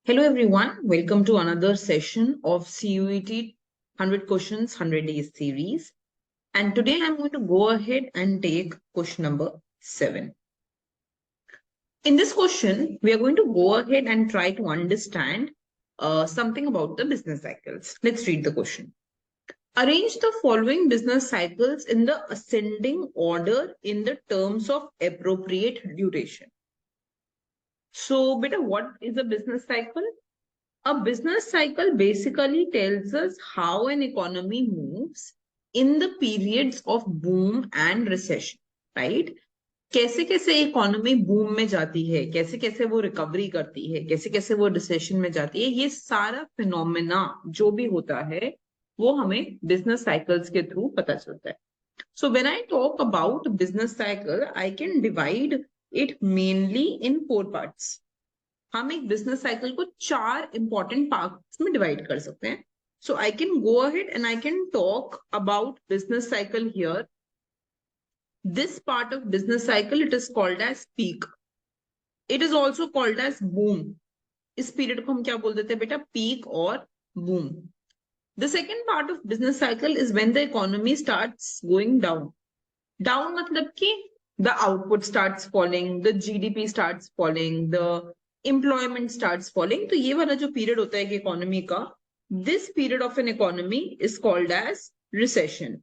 Hello everyone, welcome to another session of CUET 100 questions 100 days series. And today I'm going to go ahead and take question number 7. In this question, we are going to go ahead and try to understand something about the business cycles. Let's read the question. Arrange the following business cycles in the ascending order in the terms of appropriate duration. So, beta, what is a business cycle? A business cycle basically tells us how an economy moves in the periods of boom and recession, right? कैसे कैसे economy boom में जाती है, कैसे कैसे वो recovery करती है, कैसे कैसे वो रिसेशन में जाती है, ये सारा फिनोमेना जो भी होता है वो हमें बिजनेस साइकिल्स के थ्रू पता चलता है. So when I talk about business cycle, I can divide it mainly in 4 parts. हम एक बिजनेस साइकिल को 4 इंपॉर्टेंट पार्ट्स में डिवाइड कर सकते हैं. So I can go ahead and I can talk about business cycle here. This part of business cycle it is called as peak. It is also called as boom. इस period को हम क्या बोल देते हैं बेटा? पीक और boom. The second part of business cycle is when the economy starts going down. Down मतलब कि the output starts falling, the GDP starts falling, the employment starts falling. तो ये वाला जो पीरियड होता है कि इकोनॉमी का, this period of an economy is called as recession.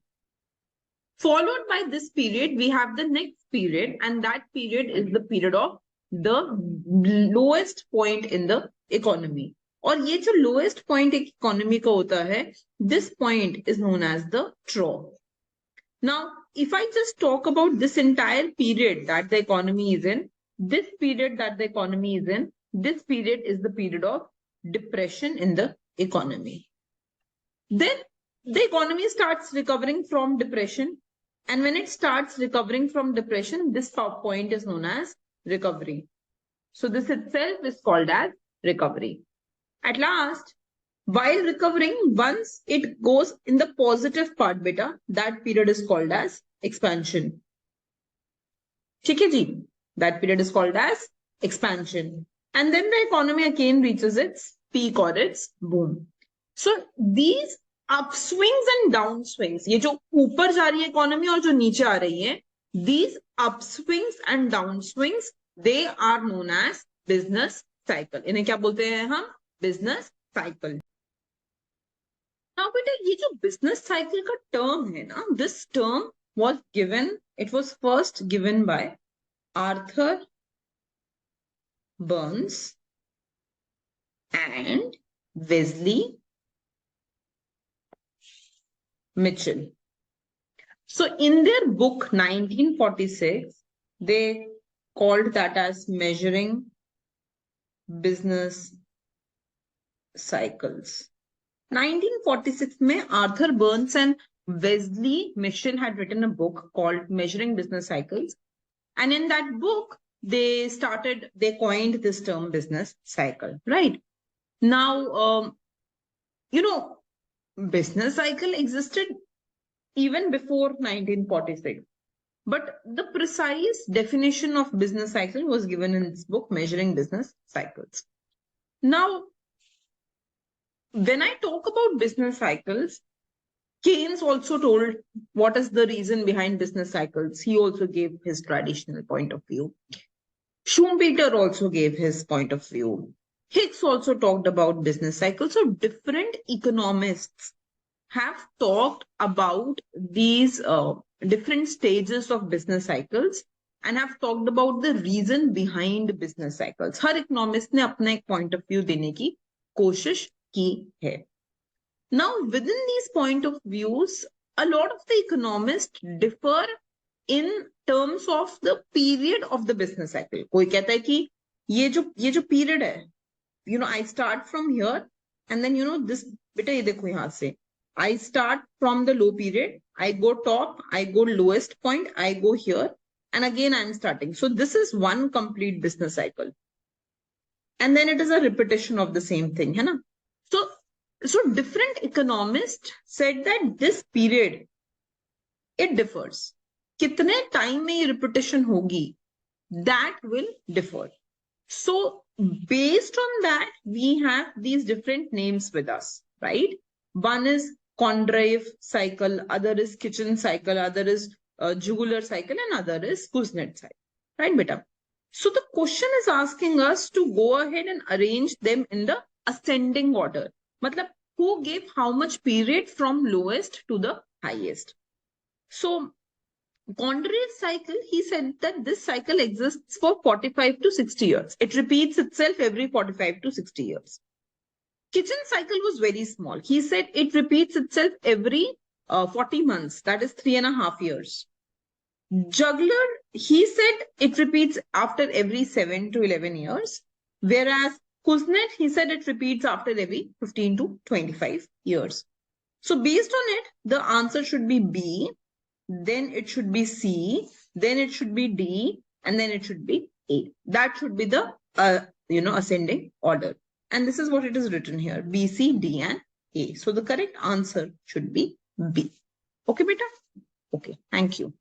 Followed by this period, we have the next period, and that period is the period of the lowest point in the economy. और ये जो lowest point एक economy का होता है, this point is known as the trough. Now, if I just talk about this entire period that the economy is in, this period that the economy is in, this period is the period of depression in the economy. Then the economy starts recovering from depression. And when it starts recovering from depression, this point is known as recovery. So this itself is called as recovery. At last, while recovering, once it goes in the positive part, beta, that period is called as expansion. ठीक है जी? That period is called as expansion. And then the economy again reaches its peak or its boom. So these upswings and downswings, ये जो ऊपर जा रही है economy और जो नीचे आ रही है, these upswings and downswings, they are known as business cycle. इन्हें क्या बोलते हैं हम? Business cycle. Now बेटा ये जो business cycle का term है ना, this term was given, it was first given by Arthur Burns and Wesley Mitchell. So in their book 1946, they called that as measuring business cycles. 1946 में Arthur Burns and Wesley Mitchell had written a book called Measuring Business Cycles. And in that book, they coined this term business cycle, right? Now, business cycle existed even before 1946. But the precise definition of business cycle was given in this book, Measuring Business Cycles. Now, when I talk about business cycles, Keynes also told what is the reason behind business cycles. He also gave his traditional point of view. Schumpeter also gave his point of view. Hicks also talked about business cycles. So different economists have talked about these different stages of business cycles and have talked about the reason behind business cycles. Her economist ने अपना एक point of view देने की कोशिश की है. Now, within these point of views, a lot of the economists differ in terms of the period of the business cycle. कोई कहता है कि ये जो period है, I start from here and then this बेटा ये देखो यहाँ से, I start from the low period, I go top, I go lowest point, I go here, and again I'm starting. So this is one complete business cycle, and then it is a repetition of the same thing, है ना? So different economists said that this period, it differs. कितने time में ये repetition होगी, that will differ. So based on that, we have these different names with us, right? One is Condrave cycle, other is kitchen cycle, other is jeweler cycle, and other is Kuznets cycle, right, beta? So the question is asking us to go ahead and arrange them in the ascending order. Matlab, who gave how much period from lowest to the highest? So Condrave's cycle, he said that this cycle exists for 45 to 60 years. It repeats itself every 45 to 60 years. Kitchen cycle was very small. He said it repeats itself every 40 months, that is 3.5 years. Juggler, he said it repeats after every 7 to 11 years. Whereas Kuznet, he said it repeats after every 15 to 25 years. So based on it, the answer should be B, then it should be C, then it should be D, and then it should be A. That should be the ascending order. And this is what it is written here: B, C, D, and A. So the correct answer should be B. Okay, beta? Okay, thank you.